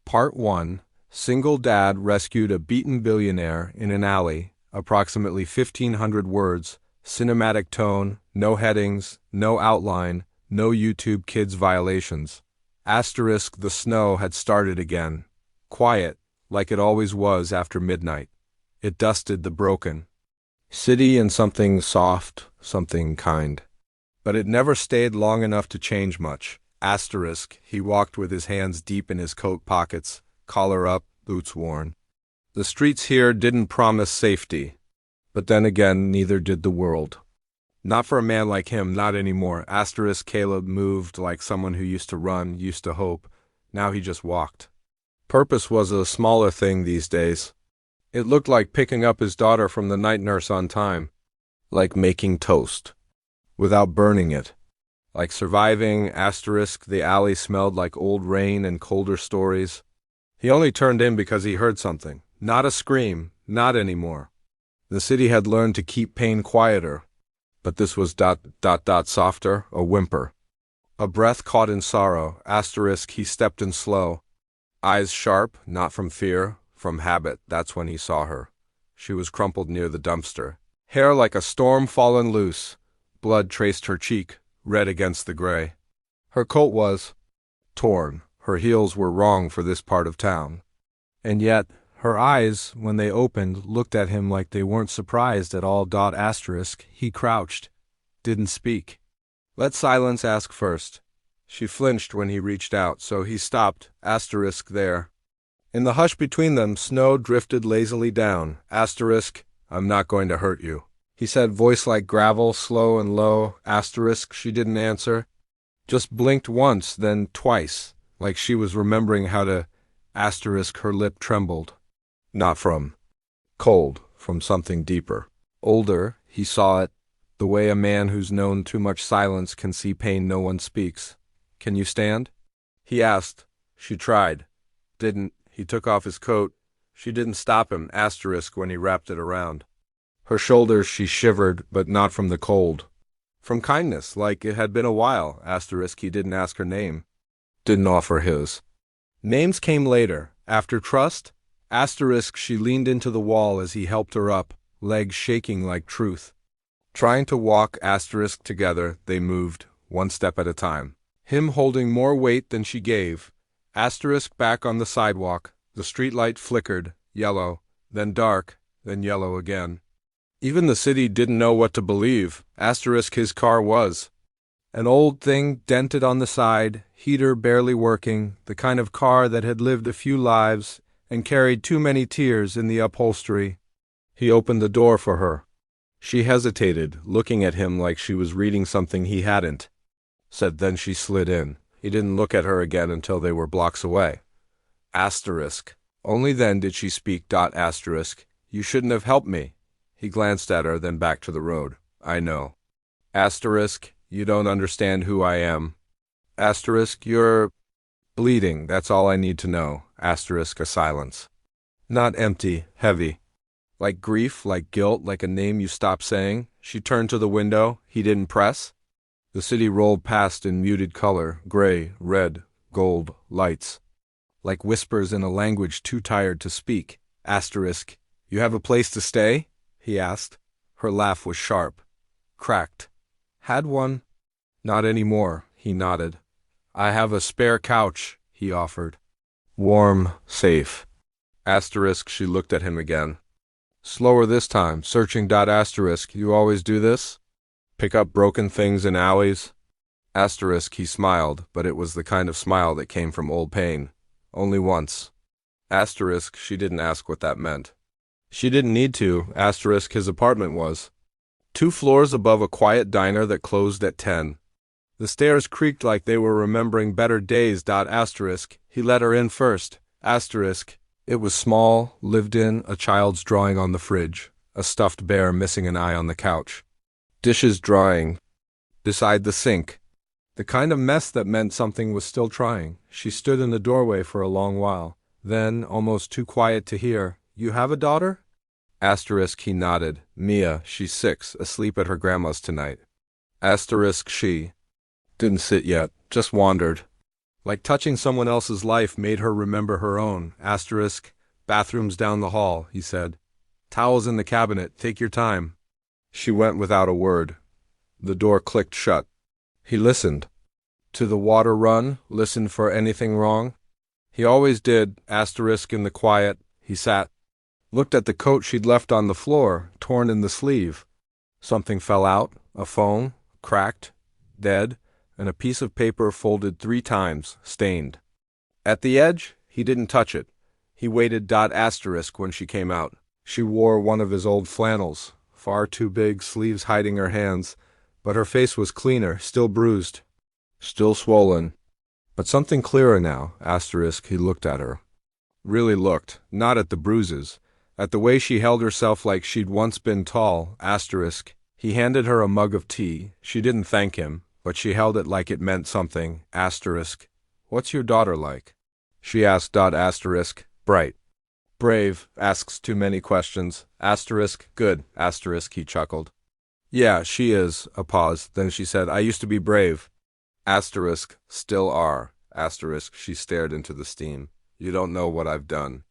Part 1. Single dad rescued a beaten billionaire in an alley, approximately 1,500 words, cinematic tone, no headings, no outline, no YouTube Kids violations. Asterisk the snow had started again. Quiet, like it always was after midnight. It dusted the broken city in something soft, something kind. But it never stayed long enough to change much. Asterisk, he walked with his hands deep in his coat pockets, collar up, boots worn. The streets here didn't promise safety. But then again, neither did the world. Not for a man like him, not anymore. Asterisk Caleb moved like someone who used to run, used to hope. Now he just walked. Purpose was a smaller thing these days. It looked like picking up his daughter from the night nurse on time. Like making toast. Without burning it. Like surviving, asterisk, the alley smelled like old rain and colder stories. He only turned in because he heard something. Not a scream, not anymore. The city had learned to keep pain quieter. But this was ... softer, a whimper. A breath caught in sorrow, asterisk, he stepped in slow. Eyes sharp, not from fear, from habit, that's when he saw her. She was crumpled near the dumpster. Hair like a storm fallen loose. Blood traced her cheek, red against the gray. Her coat was torn. Her heels were wrong for this part of town. And yet, her eyes, when they opened, looked at him like they weren't surprised at all. Asterisk, he crouched. Didn't speak. Let silence ask first. She flinched when he reached out, so he stopped, asterisk there. In the hush between them, snow drifted lazily down. Asterisk, I'm not going to hurt you. He said, voice like gravel, slow and low. Asterisk, she didn't answer. Just blinked once, then twice, like she was remembering how to... Asterisk, her lip trembled. Not from cold, from something deeper. Older, he saw it, the way a man who's known too much silence can see pain no one speaks. Can you stand? He asked. She tried. Didn't. He took off his coat. She didn't stop him, asterisk, when he wrapped it around. Her shoulders she shivered, but not from the cold. From kindness, like it had been a while, asterisk, he didn't ask her name. Didn't offer his. Names came later. After trust, asterisk, she leaned into the wall as he helped her up, legs shaking like truth. Trying to walk, asterisk, together, they moved, one step at a time. Him holding more weight than she gave. Asterisk back on the sidewalk, the streetlight flickered, yellow, then dark, then yellow again. Even the city didn't know what to believe, asterisk his car was. An old thing dented on the side, heater barely working, the kind of car that had lived a few lives and carried too many tears in the upholstery. He opened the door for her. She hesitated, looking at him like she was reading something he hadn't. Said then she slid in. He didn't look at her again until they were blocks away. Asterisk. Only then did she speak. Asterisk. You shouldn't have helped me. He glanced at her, then back to the road. I know. Asterisk. You don't understand who I am. Asterisk. You're bleeding. That's all I need to know. Asterisk. A silence. Not empty, heavy. Like grief, like guilt, like a name you stop saying. She turned to the window. He didn't press. The city rolled past in muted color, gray, red, gold, lights. Like whispers in a language too tired to speak. Asterisk. You have a place to stay? He asked. Her laugh was sharp. Cracked. Had one? Not anymore, he nodded. I have a spare couch, he offered. Warm, safe. Asterisk, she looked at him again. Slower this time, searching. Asterisk, you always do this? Pick up broken things in alleys? Asterisk, he smiled, but it was the kind of smile that came from old pain. Only once. Asterisk, she didn't ask what that meant. She didn't need to, asterisk, his apartment was. 2 floors above a quiet diner that closed at 10. The stairs creaked like they were remembering better days. Asterisk, he let her in first. Asterisk, it was small, lived in, a child's drawing on the fridge, a stuffed bear missing an eye on the couch. Dishes drying. Beside the sink. The kind of mess that meant something was still trying. She stood in the doorway for a long while. Then, almost too quiet to hear, You have a daughter? Asterisk, he nodded. Mia, she's 6, asleep at her grandma's tonight. Asterisk, she didn't sit yet, just wandered. Like touching someone else's life made her remember her own. Asterisk. Bathrooms down the hall, he said. Towels in the cabinet, take your time. She went without a word. The door clicked shut. He listened. To the water run, listened for anything wrong. He always did. Asterisk in the quiet. He sat. Looked at the coat she'd left on the floor, torn in the sleeve. Something fell out, a phone, cracked, dead, and a piece of paper folded 3 times, stained. At the edge, he didn't touch it. He waited. Asterisk when she came out. She wore one of his old flannels, far too big, sleeves hiding her hands, but her face was cleaner, still bruised, still swollen, but something clearer now. Asterisk, he looked at her. Really looked, not at the bruises, at the way she held herself like she'd once been tall. Asterisk. He handed her a mug of tea. She didn't thank him, but she held it like it meant something. Asterisk. What's your daughter like? She asked. Asterisk. Bright. Brave, asks too many questions. Asterisk. Good. Asterisk, he chuckled. Yeah, she is. A pause. Then she said, I used to be brave. Asterisk. Still are. Asterisk. She stared into the steam. You don't know what I've done.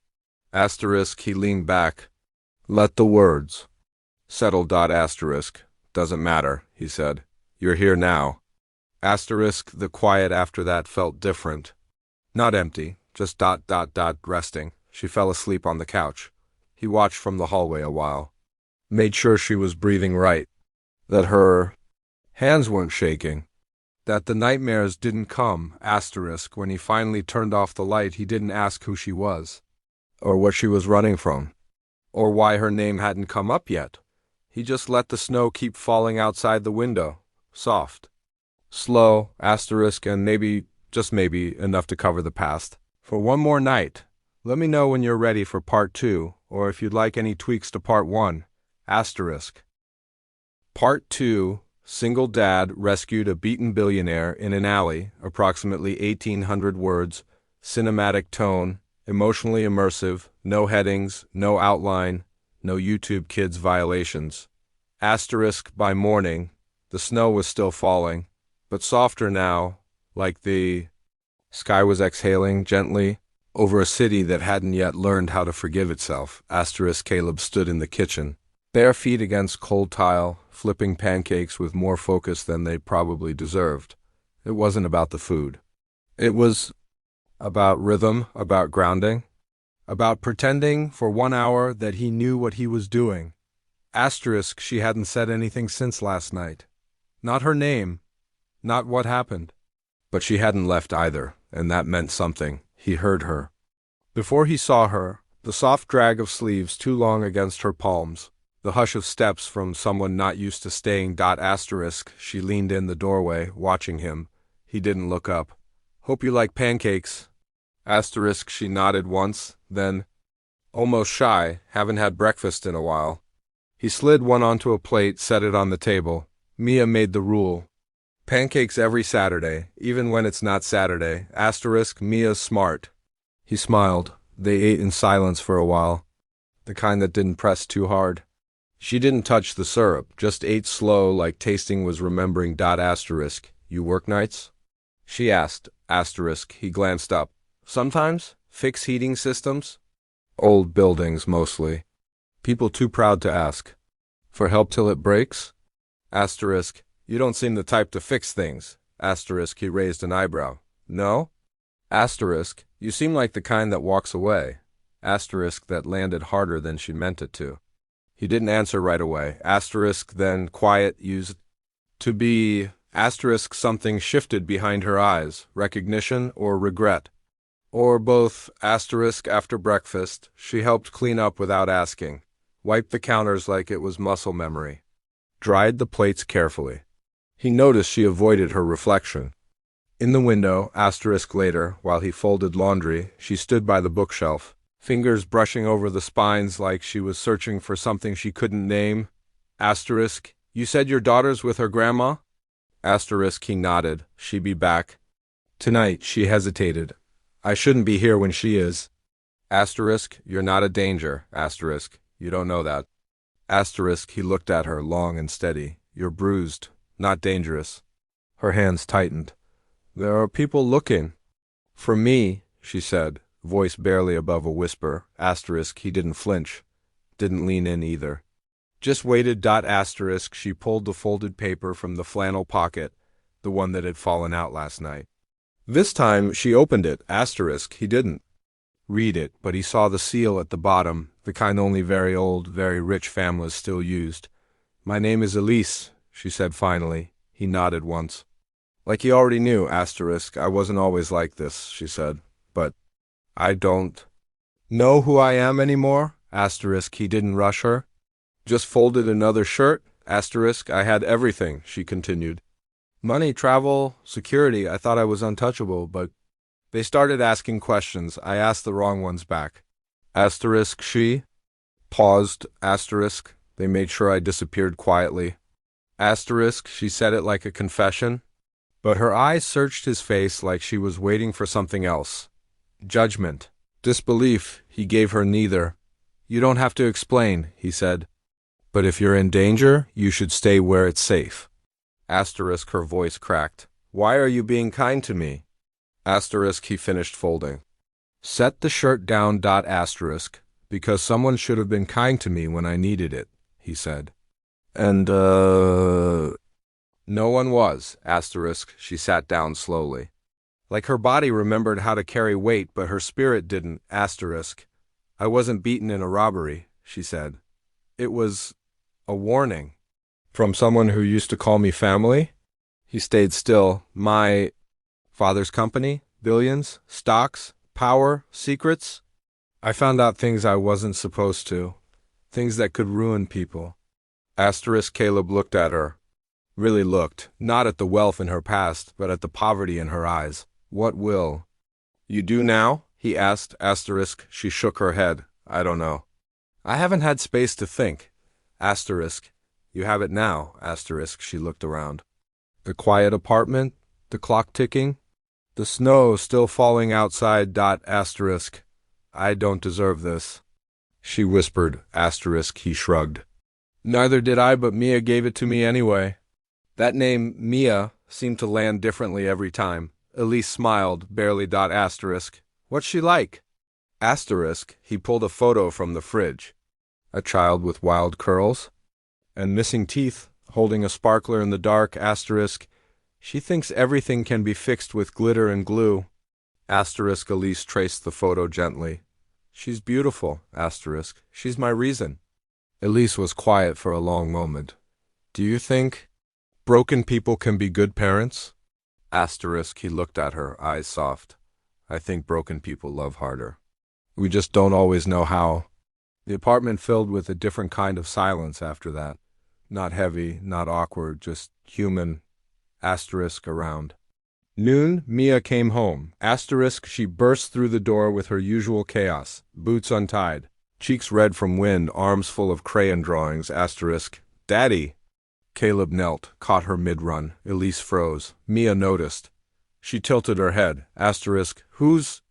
Asterisk. He leaned back. Let the words settle. Asterisk. Doesn't matter, he said. You're here now. Asterisk. The quiet after that felt different. Not empty, just resting. She fell asleep on the couch. He watched from the hallway a while. Made sure she was breathing right. That her hands weren't shaking. That the nightmares didn't come. Asterisk. When he finally turned off the light, he didn't ask who she was, or what she was running from, or why her name hadn't come up yet. He just let the snow keep falling outside the window. Soft. Slow. Asterisk. And maybe, just maybe, enough to cover the past. For one more night. Let me know when you're ready for part 2, or if you'd like any tweaks to part 1. Asterisk. Part 2. Single dad rescued a beaten billionaire in an alley, approximately 1,800 words, cinematic tone, emotionally immersive, no headings, no outline, no YouTube Kids violations. Asterisk. By morning, the snow was still falling, but softer now, like the sky was exhaling gently over a city that hadn't yet learned how to forgive itself. Asterisk. Caleb stood in the kitchen, bare feet against cold tile, flipping pancakes with more focus than they probably deserved. It wasn't about the food. It was about rhythm, about grounding, about pretending for 1 hour that he knew what he was doing. Asterisk. She hadn't said anything since last night. Not her name, not what happened. But she hadn't left either, and that meant something. He heard her. Before he saw her, the soft drag of sleeves too long against her palms, the hush of steps from someone not used to staying. Asterisk. She leaned in the doorway, watching him. He didn't look up. Hope you like pancakes. Asterisk. She nodded once, then, almost shy, haven't had breakfast in a while. He slid one onto a plate, set it on the table. Mia made the rule. Pancakes every Saturday, even when it's not Saturday. Asterisk. Mia's smart. He smiled. They ate in silence for a while, the kind that didn't press too hard. She didn't touch the syrup, just ate slow, like tasting was remembering. Asterisk. You work nights? She asked. Asterisk. He glanced up. Sometimes? Fix heating systems? Old buildings, mostly. People too proud to ask. For help till it breaks? Asterisk. You don't seem the type to fix things. Asterisk. He raised an eyebrow. No? Asterisk. You seem like the kind that walks away. Asterisk. That landed harder than she meant it to. He didn't answer right away. Asterisk. Then quiet used to be. Asterisk. Something shifted behind her eyes. Recognition or regret? Or both. Asterisk. After breakfast, she helped clean up without asking. Wiped the counters like it was muscle memory. Dried the plates carefully. He noticed she avoided her reflection. In the window. Asterisk. Later, while he folded laundry, she stood by the bookshelf, fingers brushing over the spines like she was searching for something she couldn't name. Asterisk. You said your daughter's with her grandma? Asterisk. He nodded. She be back tonight. She hesitated. I shouldn't be here when she is. Asterisk. You're not a danger. Asterisk. You don't know that. Asterisk. He looked at her, long and steady. You're bruised, not dangerous. Her hands tightened. There are people looking. For me, she said, voice barely above a whisper. Asterisk, he didn't flinch. Didn't lean in either. Just waited. Asterisk, she pulled the folded paper from the flannel pocket, the one that had fallen out last night. This time she opened it. Asterisk, he didn't read it, but he saw the seal at the bottom, the kind only very old, very rich families still used. My name is Elise, she said finally. He nodded once. Like he already knew. Asterisk, I wasn't always like this, she said. But I don't know who I am anymore. Asterisk, he didn't rush her. Just folded another shirt. Asterisk, I had everything, she continued. Money, travel, security. I thought I was untouchable, but they started asking questions. I asked the wrong ones back. Asterisk, she paused. Asterisk, they made sure I disappeared quietly. Asterisk, she said it like a confession, but her eyes searched his face like she was waiting for something else. Judgment. Disbelief. He gave her neither. You don't have to explain, he said. But if you're in danger, you should stay where it's safe. Asterisk, her voice cracked. Why are you being kind to me? Asterisk, he finished folding. Set the shirt down. Asterisk, because someone should have been kind to me when I needed it, he said. And, no one was. Asterisk, she sat down slowly. Like her body remembered how to carry weight, but her spirit didn't. Asterisk, I wasn't beaten in a robbery, she said. It was a warning. From someone who used to call me family? He stayed still. My father's company? Billions? Stocks? Power? Secrets? I found out things I wasn't supposed to. Things that could ruin people. Asterisk, Caleb looked at her. Really looked, not at the wealth in her past, but at the poverty in her eyes. What will? You do now? He asked. Asterisk, she shook her head. I don't know. I haven't had space to think. Asterisk, you have it now. Asterisk, she looked around. The quiet apartment, the clock ticking, the snow still falling outside. Asterisk, I don't deserve this. She whispered. Asterisk, he shrugged. Neither did I, but Mia gave it to me anyway. That name, Mia, seemed to land differently every time. Elise smiled, barely. Asterisk, what's she like? Asterisk, he pulled a photo from the fridge. A child with wild curls and missing teeth, holding a sparkler in the dark. Asterisk, she thinks everything can be fixed with glitter and glue. Asterisk, Elise traced the photo gently. She's beautiful. Asterisk, she's my reason. Elise was quiet for a long moment. Do you think broken people can be good parents? Asterisk, he looked at her, eyes soft. I think broken people love harder. We just don't always know how. The apartment filled with a different kind of silence after that. Not heavy, not awkward, just human. Asterisk around. Noon, Mia came home. Asterisk, she burst through the door with her usual chaos. Boots untied. Cheeks red from wind, arms full of crayon drawings. Asterisk, Daddy! Caleb knelt, caught her mid-run. Elise froze. Mia noticed. She tilted her head. Asterisk, who's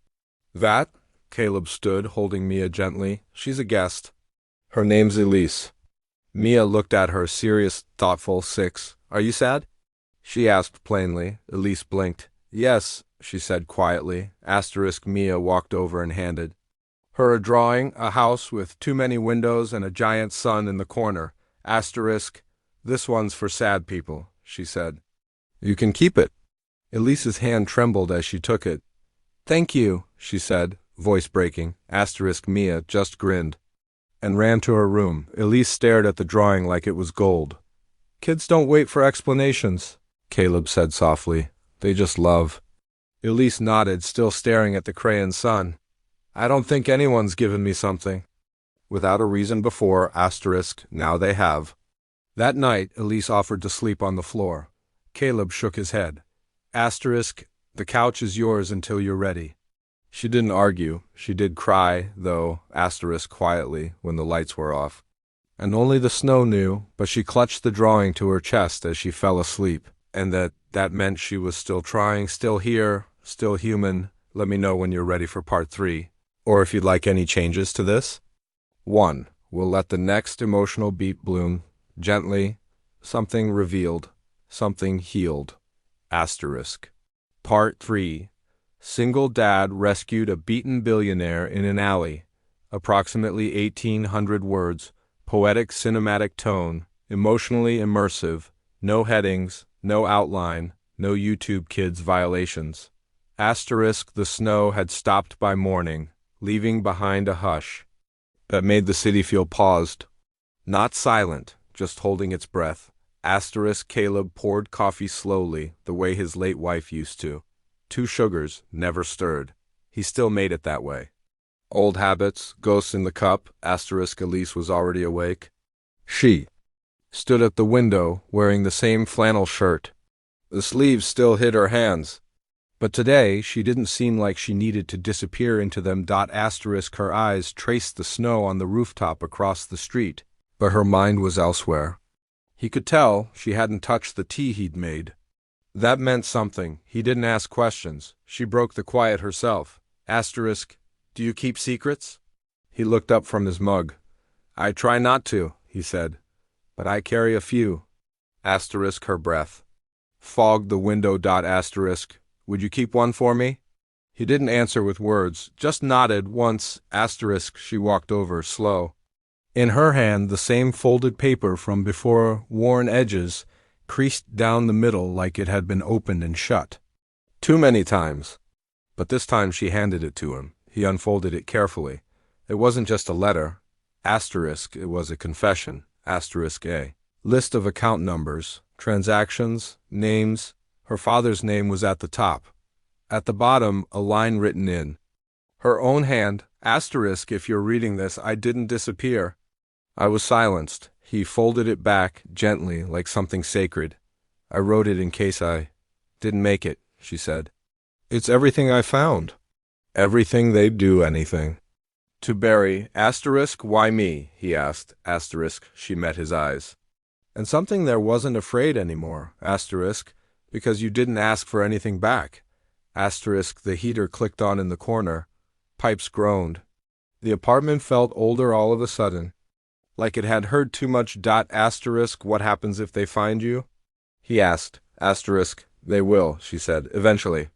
that? Caleb stood, holding Mia gently. She's a guest. Her name's Elise. Mia looked at her, serious, thoughtful. 6. Are you sad? She asked plainly. Elise blinked. Yes, she said quietly. Asterisk, Mia walked over and handed her a drawing, a house with too many windows and a giant sun in the corner. Asterisk, this one's for sad people, she said. You can keep it. Elise's hand trembled as she took it. Thank you, she said, voice breaking. Asterisk, Mia just grinned and ran to her room. Elise stared at the drawing like it was gold. Kids don't wait for explanations, Caleb said softly. They just love. Elise nodded, still staring at the crayon sun. I don't think anyone's given me something without a reason before. Asterisk, now they have. That night, Elise offered to sleep on the floor. Caleb shook his head. Asterisk, the couch is yours until you're ready. She didn't argue. She did cry, though. Asterisk, quietly, when the lights were off. And only the snow knew, but she clutched the drawing to her chest as she fell asleep. And that meant she was still trying, still here, still human. Let me know when you're ready for part 3. Or if you'd like any changes to this. 1. We'll let the next emotional beat bloom. Gently. Something revealed. Something healed. Asterisk. Part 3. Single dad rescued a beaten billionaire in an alley. Approximately 1,800 words, poetic cinematic tone, emotionally immersive, no headings, no outline, no YouTube Kids violations. Asterisk the snow had stopped by morning, leaving behind a hush that made the city feel paused. Not silent, just holding its breath. Asterisk Caleb poured coffee slowly, the way his late wife used to. 2 sugars, never stirred. He still made it that way. Old habits, ghosts in the cup. Asterisk Elise was already awake. She stood at the window, wearing the same flannel shirt. The sleeves still hid her hands. But today, she didn't seem like she needed to disappear into them. Asterisk her eyes traced the snow on the rooftop across the street, but her mind was elsewhere. He could tell she hadn't touched the tea he'd made. That meant something. He didn't ask questions. She broke the quiet herself. Asterisk, do you keep secrets? He looked up from his mug. I try not to, he said, but I carry a few. Asterisk her breath. Fogged the window. Asterisk, would you keep one for me? He didn't answer with words, just nodded once. Asterisk she walked over, slow. In her hand, the same folded paper from before, worn edges, creased down the middle like it had been opened and shut. Too many times. But this time she handed it to him. He unfolded it carefully. It wasn't just a letter. Asterisk, it was a confession. Asterisk A. List of account numbers, transactions, names. Her father's name was at the top. At the bottom, a line written in her own hand. Asterisk, if you're reading this, I didn't disappear. I was silenced. He folded it back, gently, like something sacred. I wrote it in case I didn't make it, she said. It's everything I found. Everything they'd do, anything. To bury. Asterisk, why me? He asked. Asterisk, she met his eyes. And something there wasn't afraid anymore. Asterisk, because you didn't ask for anything back. Asterisk, the heater clicked on in the corner. Pipes groaned. The apartment felt older all of a sudden. Like it had heard too much. Asterisk, what happens if they find you? He asked. Asterisk, they will, she said, eventually.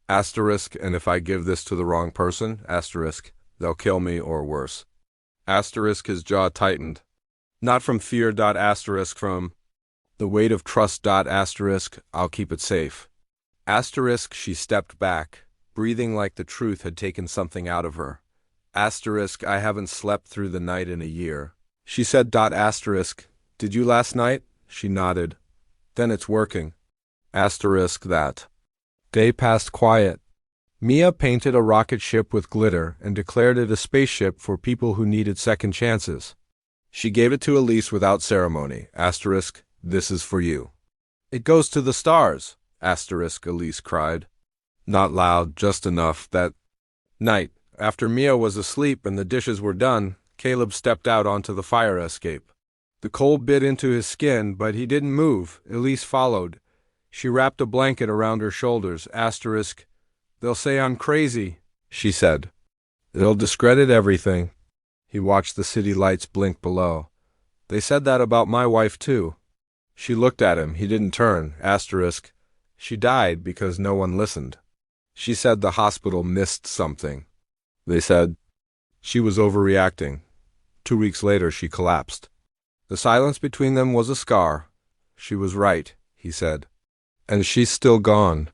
Asterisk, and if I give this to the wrong person? Asterisk, they'll kill me or worse. Asterisk, his jaw tightened. Not from fear. Asterisk, from the weight of trust. Asterisk, I'll keep it safe. Asterisk, she stepped back, breathing like the truth had taken something out of her. Asterisk, I haven't slept through the night in a year. She said. Asterisk, did you last night? She nodded. Then it's working. Asterisk that. Day passed quiet. Mia painted a rocket ship with glitter and declared it a spaceship for people who needed second chances. She gave it to Elise without ceremony. Asterisk, this is for you. It goes to the stars. Asterisk, Elise cried. Not loud, just enough that night, after Mia was asleep and the dishes were done, Caleb stepped out onto the fire escape. The cold bit into his skin, but he didn't move. Elise followed. She wrapped a blanket around her shoulders. Asterisk, they'll say I'm crazy, she said. They'll discredit everything. He watched the city lights blink below. They said that about my wife, too. She looked at him. He didn't turn. Asterisk, she died because no one listened. She said the hospital missed something. They said she was overreacting. 2 weeks later, she collapsed. The silence between them was a scar. She was right, he said. And she's still gone.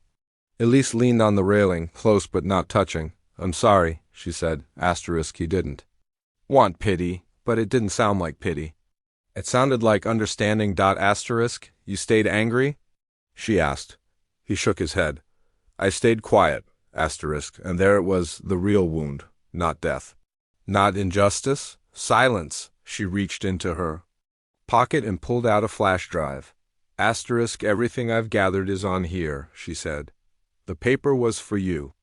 Elise leaned on the railing, close but not touching. I'm sorry, she said. Asterisk, he didn't want pity, but it didn't sound like pity. It sounded like understanding. Asterisk, you stayed angry? She asked. He shook his head. I stayed quiet. Asterisk, and there it was, the real wound, not death. Not injustice? Silence. She reached into her pocket and pulled out a flash drive. Asterisk, everything I've gathered is on here, she said. The paper was for you.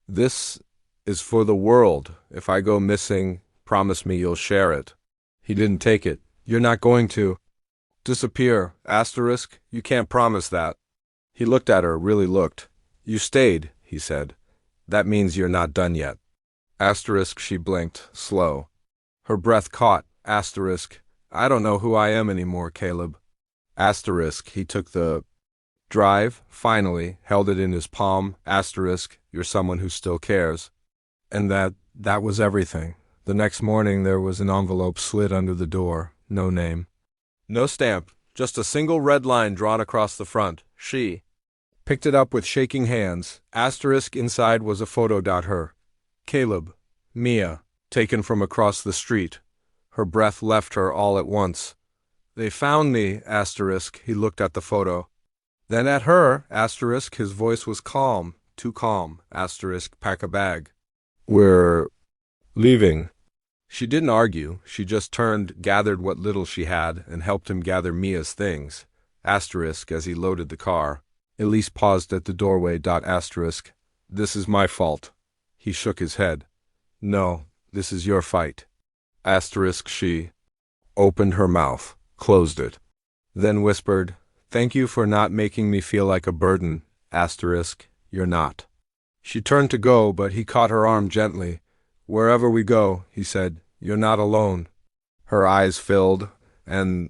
This is for the world. If I go missing, promise me you'll share it. He didn't take it. You're not going to disappear. Asterisk, you can't promise that. He looked at her, really looked. You stayed, he said. That means you're not done yet. Asterisk, she blinked, slow. Her breath caught. Asterisk, I don't know who I am anymore, Caleb. Asterisk, he took the Drive, finally, held it in his palm, asterisk, you're someone who still cares. And that was everything. The next morning there was an envelope slid under the door, no name. No stamp, just a single red line drawn across the front, she. Picked it up with shaking hands, asterisk inside was a photo. Her. Caleb. Mia. Taken from across the street. Her breath left her all at once. They found me, asterisk, he looked at the photo. Then at her, asterisk, his voice was calm, too calm, asterisk, pack a bag. We're leaving. She didn't argue, she just turned, gathered what little she had, and helped him gather Mia's things, asterisk, as he loaded the car. Elise paused at the doorway, asterisk, this is my fault. He shook his head. No, this is your fight. Asterisk, she opened her mouth, closed it, then whispered, thank you for not making me feel like a burden, asterisk, you're not. She turned to go, but he caught her arm gently. Wherever we go, he said, you're not alone. Her eyes filled, and,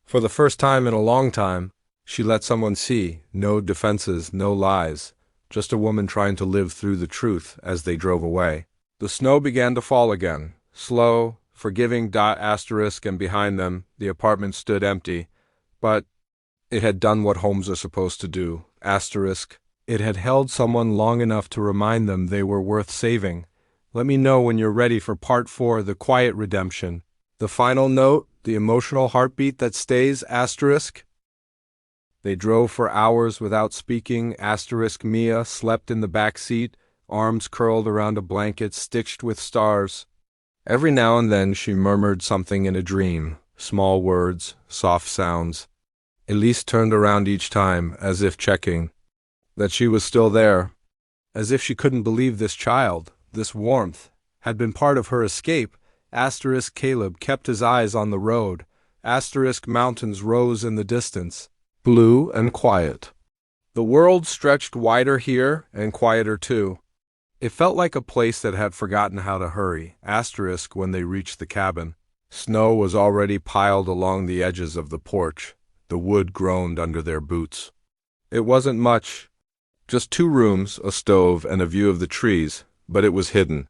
for the first time in a long time, she let someone see, no defenses, no lies, just a woman trying to live through the truth as they drove away. The snow began to fall again, slow, forgiving, asterisk, and behind them, the apartment stood empty, but it had done what homes are supposed to do, asterisk. It had held someone long enough to remind them they were worth saving. Let me know when you're ready for Part 4, The Quiet Redemption. The final note, the emotional heartbeat that stays, asterisk. They drove for hours without speaking, asterisk. Mia slept in the back seat, arms curled around a blanket stitched with stars. Every now and then she murmured something in a dream, small words, soft sounds. Elise turned around each time, as if checking that she was still there, as if she couldn't believe this child, this warmth, had been part of her escape. Asterisk. Caleb kept his eyes on the road. Asterisk. Mountains rose in the distance, blue and quiet. The world stretched wider here and quieter too. It felt like a place that had forgotten how to hurry. Asterisk. When they reached the cabin, snow was already piled along the edges of the porch. The wood groaned under their boots. It wasn't much, just 2 rooms, a stove, and a view of the trees, but it was hidden.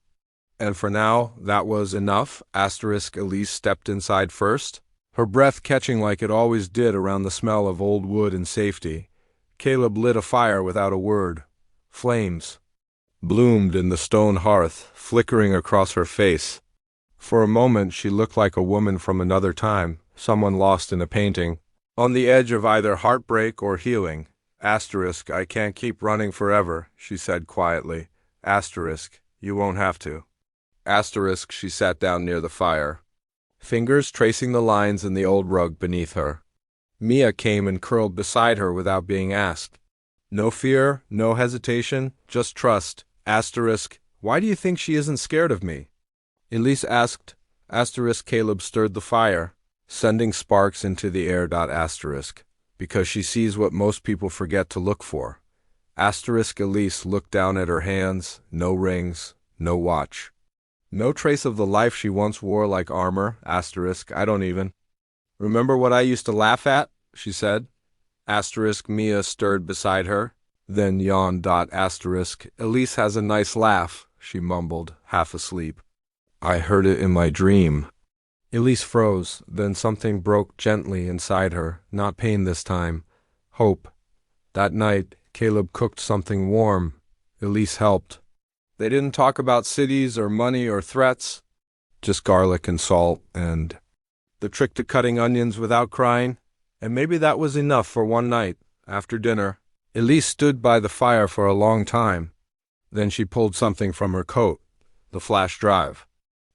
And for now, that was enough. Asterisk. Elise stepped inside first, her breath catching like it always did around the smell of old wood and safety. Caleb lit a fire without a word. Flames bloomed in the stone hearth, flickering across her face. For a moment she looked like a woman from another time, someone lost in a painting, on the edge of either heartbreak or healing. Asterisk. I can't keep running forever, she said quietly. Asterisk. You won't have to. Asterisk. She sat down near the fire, fingers tracing the lines in the old rug beneath her. Mia came and curled beside her without being asked. No fear, no hesitation, just trust. Asterisk. Why do you think she isn't scared of me? Elise asked. Asterisk. Caleb stirred the fire, sending sparks into the air. Asterisk. Because she sees what most people forget to look for. Asterisk. Elise looked down at her hands, no rings, no watch. No trace of the life she once wore like armor, asterisk. I don't even. Remember what I used to laugh at? She said. Asterisk. Mia stirred beside her, then yawned. Asterisk. Elise has a nice laugh, she mumbled, half asleep. I heard it in my dream. Elise froze, then something broke gently inside her, not pain this time. Hope. That night, Caleb cooked something warm. Elise helped. They didn't talk about cities or money or threats, just garlic and salt and the trick to cutting onions without crying. And maybe that was enough for one night. After dinner, Elise stood by the fire for a long time. Then she pulled something from her coat, the flash drive.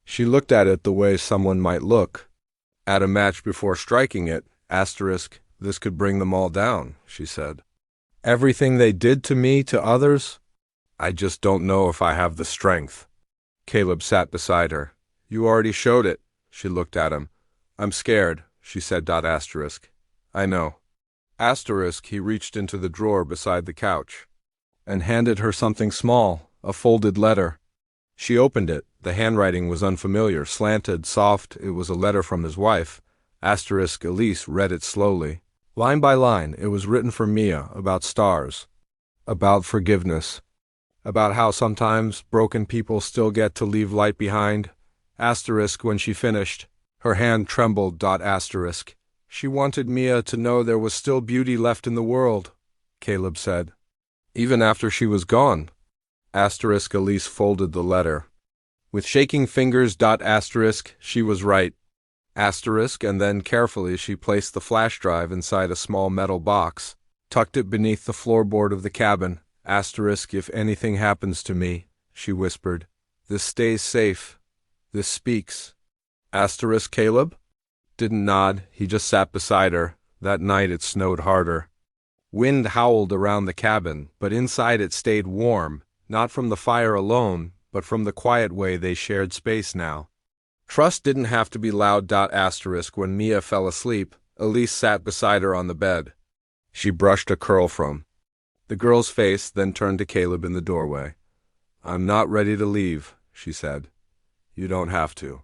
She looked at it the way someone might look at a match before striking it. Asterisk. This could bring them all down, she said. Everything they did to me, to others, I just don't know if I have the strength. Caleb sat beside her. You already showed it. She looked at him. I'm scared, she said. Asterisk. I know. Asterisk. He reached into the drawer beside the couch and handed her something small, a folded letter. She opened it. The handwriting was unfamiliar, slanted, soft. It was a letter from his wife. Asterisk. Elise read it slowly. Line by line, it was written for Mia about stars, about forgiveness, about how sometimes broken people still get to leave light behind. Asterisk when she finished, her hand trembled. Asterisk. She wanted Mia to know there was still beauty left in the world, Caleb said. Even after she was gone. Asterisk Elise folded the letter. With shaking fingers. Asterisk, she was right. Asterisk, and then carefully she placed the flash drive inside a small metal box, tucked it beneath the floorboard of the cabin. Asterisk, if anything happens to me, she whispered. This stays safe. This speaks. Asterisk Caleb? Didn't nod, he just sat beside her. That night it snowed harder. Wind howled around the cabin, but inside it stayed warm, not from the fire alone, but from the quiet way they shared space now. Trust didn't have to be loud. Asterisk when Mia fell asleep, Elise sat beside her on the bed. She brushed a curl from the girl's face, then turned to Caleb in the doorway. I'm not ready to leave, she said. You don't have to.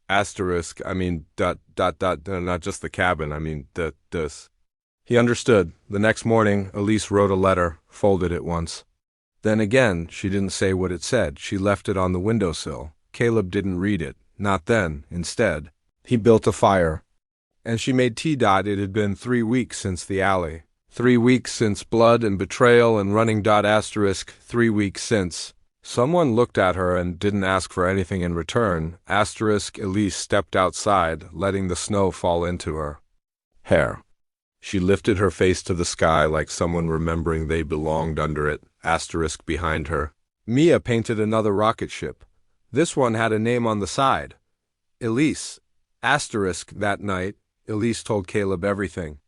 Asterisk, not just the cabin, this. He understood. The next morning, Elise wrote a letter, folded it once. Then again, she didn't say what it said. She left it on the windowsill. Caleb didn't read it. Not then. Instead, he built a fire. And she made tea. It had been 3 weeks since the alley. 3 weeks since blood and betrayal and running. Asterisk, 3 weeks since. Someone looked at her and didn't ask for anything in return. Asterisk Elise stepped outside, letting the snow fall into her hair. She lifted her face to the sky like someone remembering they belonged under it. Asterisk behind her. Mia painted another rocket ship. This one had a name on the side. Elise. Asterisk that night, Elise told Caleb everything.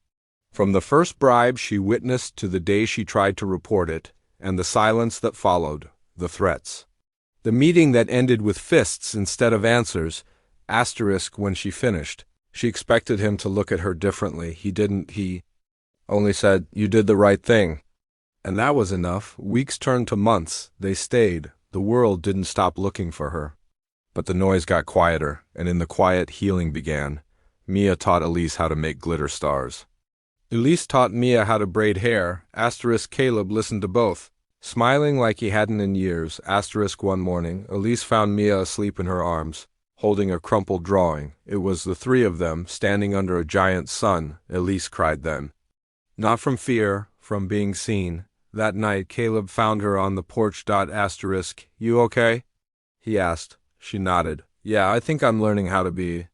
From the first bribe she witnessed to the day she tried to report it, and the silence that followed, the threats. The meeting that ended with fists instead of answers. Asterisk when she finished. She expected him to look at her differently. He didn't. He only said, "You did the right thing." And that was enough. Weeks turned to months. They stayed. The world didn't stop looking for her. But the noise got quieter, and in the quiet, healing began. Mia taught Elise how to make glitter stars. Elise taught Mia how to braid hair. Asterisk Caleb listened to both, smiling like he hadn't in years. Asterisk one morning, Elise found Mia asleep in her arms, holding a crumpled drawing. It was the three of them, standing under a giant sun. Elise cried then. Not from fear, from being seen. That night, Caleb found her on the porch. Asterisk, you okay? He asked. She nodded. Yeah, I think I'm learning how to be.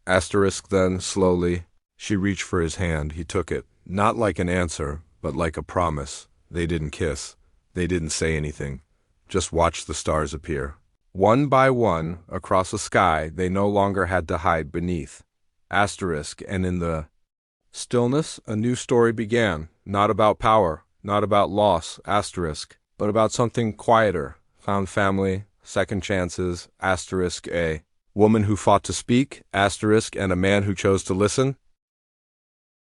Asterisk then, slowly, she reached for his hand. He took it, not like an answer, but like a promise. They didn't kiss. They didn't say anything. Just watched the stars appear. One by one, across a sky they no longer had to hide beneath. Asterisk, and in the stillness, a new story began. Not about power, not about loss, asterisk, but about something quieter. Found family, second chances, asterisk, a woman who fought to speak, asterisk, and a man who chose to listen.